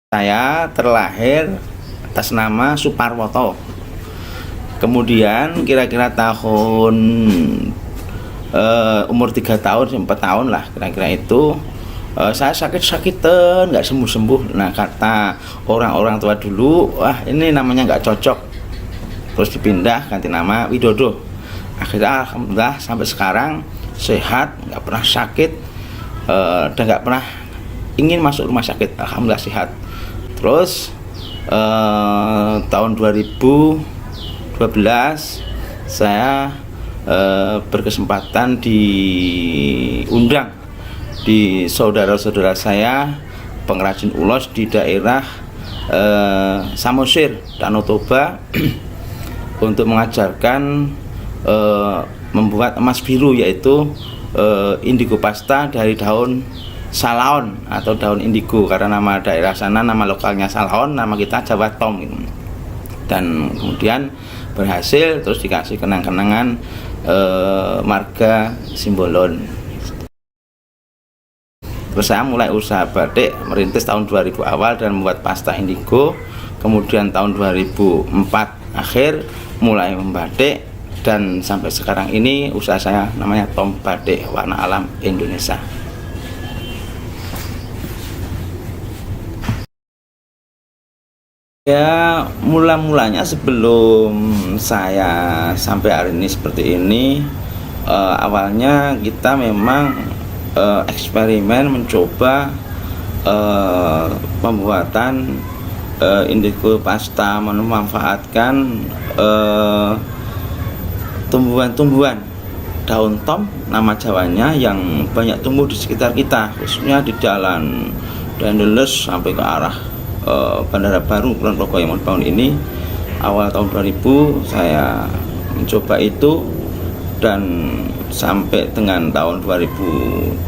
Saya terlahir atas nama Suparwoto. Kemudian kira-kira tahun umur 3 tahun 4 tahun lah kira-kira itu, saya sakit-sakitan nggak sembuh-sembuh. Nah, kata orang-orang tua dulu, wah ini namanya nggak cocok, terus dipindah ganti nama Widodo. Akhirnya alhamdulillah sampai sekarang sehat, nggak pernah sakit, dan nggak pernah ingin masuk rumah sakit. Alhamdulillah sehat. Terus tahun 2012 saya berkesempatan diundang di saudara-saudara saya pengrajin ulos di daerah Samosir, Danau Toba untuk mengajarkan membuat emas biru, yaitu indigo pasta dari daun salaon atau daun indigo, karena nama daerah sana nama lokalnya salaon, nama kita Jawa Tom gitu. Dan kemudian berhasil, terus dikasih kenang-kenangan marga Simbolon. Terus saya mulai usaha batik, merintis tahun 2000 awal dan membuat pasta indigo. Kemudian tahun 2004 akhir mulai membatik, dan sampai sekarang ini usaha saya namanya Tom Batik Warna Alam Indonesia. Ya, mula-mulanya sebelum saya sampai hari ini seperti ini, awalnya kita memang eksperimen mencoba pembuatan indigo pasta, memanfaatkan tumbuhan-tumbuhan daun tom, nama Jawanya, yang banyak tumbuh di sekitar kita, khususnya di jalan Dandeles sampai ke arah Bandara Baru Kulon Progo yang bangun ini. Awal tahun 2000 saya mencoba itu, dan sampai dengan tahun 2003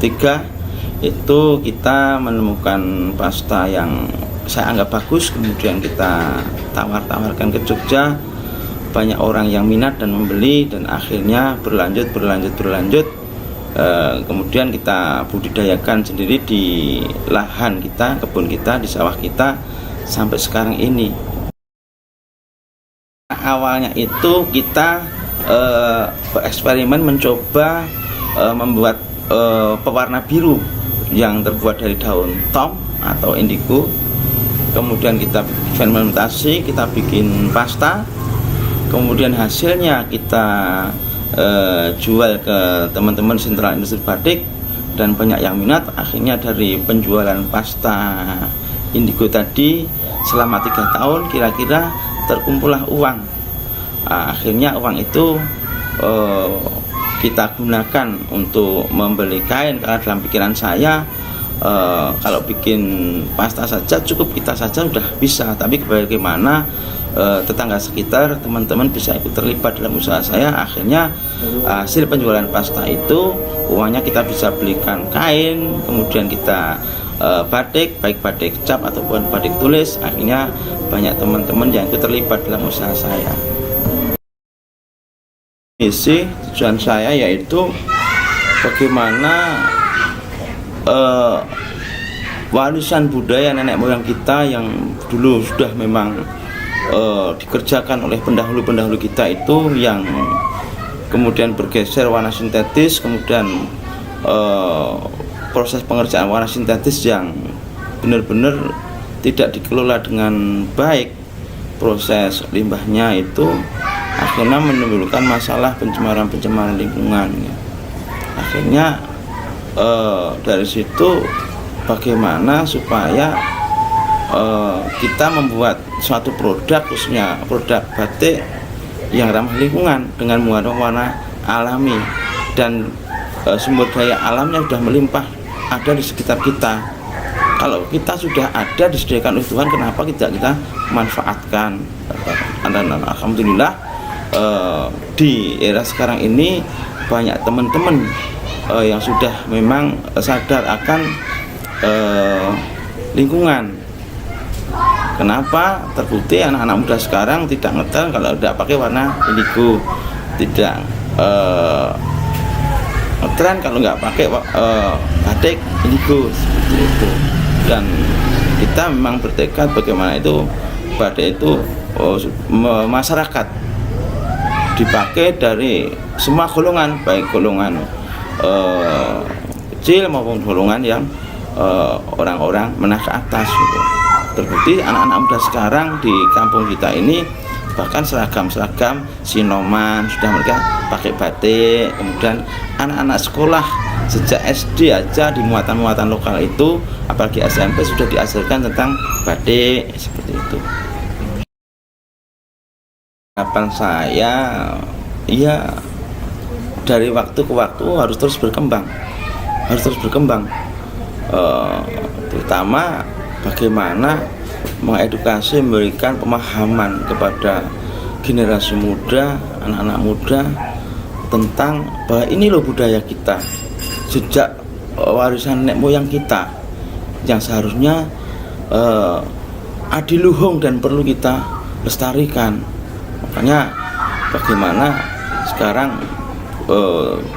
itu kita menemukan pasta yang saya anggap bagus. Kemudian kita tawar-tawarkan ke Jogja, banyak orang yang minat dan membeli, dan akhirnya berlanjut. Kemudian kita budidayakan sendiri di lahan kita, kebun kita, di sawah kita sampai sekarang ini. Awalnya itu kita bereksperimen mencoba membuat pewarna biru yang terbuat dari daun tom atau indigo. Kemudian kita fermentasi, kita bikin pasta. Kemudian hasilnya kita jual ke teman-teman Sentral Industri Batik, dan banyak yang minat. Akhirnya dari penjualan pasta indigo tadi selama 3 tahun kira-kira terkumpullah uang. Akhirnya uang itu kita gunakan untuk membeli kain, karena dalam pikiran saya kalau bikin pasta saja cukup kita saja sudah bisa, tapi bagaimana tetangga sekitar, teman-teman bisa ikut terlibat dalam usaha saya. Akhirnya hasil penjualan pasta itu uangnya kita bisa belikan kain, kemudian kita batik, baik batik cap ataupun batik tulis. Akhirnya banyak teman-teman yang ikut terlibat dalam usaha saya. Misi tujuan saya yaitu bagaimana warisan budaya nenek moyang kita yang dulu sudah memang dikerjakan oleh pendahulu-pendahulu kita itu, yang kemudian bergeser warna sintetis. Kemudian proses pengerjaan warna sintetis yang benar-benar tidak dikelola dengan baik, proses limbahnya itu akhirnya menimbulkan masalah pencemaran lingkungan. Akhirnya dari situ bagaimana supaya kita membuat suatu produk, khususnya produk batik yang ramah lingkungan dengan warna alami, dan sumber daya alamnya sudah melimpah ada di sekitar kita. Kalau kita sudah ada, disediakan oleh Tuhan, kenapa tidak kita manfaatkan? Dan alhamdulillah di era sekarang ini banyak teman-teman yang sudah memang sadar akan lingkungan. Kenapa? Terbukti anak-anak muda sekarang tidak ngetel kalau tidak pakai warna indigo, tidak tren kalau nggak pakai batik indigo, seperti itu. Dan kita kita memang bertekad bagaimana itu batik itu masyarakat dipakai dari semua golongan, baik golongan kecil maupun golongan yang orang-orang menengah ke atas gitu. Terbukti anak-anak muda sekarang di kampung kita ini bahkan seragam-seragam sinoman sudah mereka pakai batik. Kemudian anak-anak sekolah sejak SD aja di muatan-muatan lokal itu, apalagi SMP sudah diajarkan tentang batik seperti itu. Harapan saya ya dari waktu ke waktu harus terus berkembang, terutama bagaimana mengedukasi, memberikan pemahaman kepada generasi muda, anak-anak muda tentang bahwa ini loh budaya kita, sejak warisan nenek moyang kita yang seharusnya adiluhung dan perlu kita lestarikan. Makanya bagaimana sekarang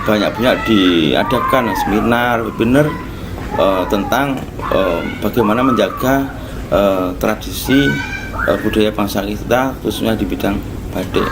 banyak-banyak diadakan seminar, webinar tentang bagaimana menjaga tradisi budaya bangsa kita, khususnya di bidang batik.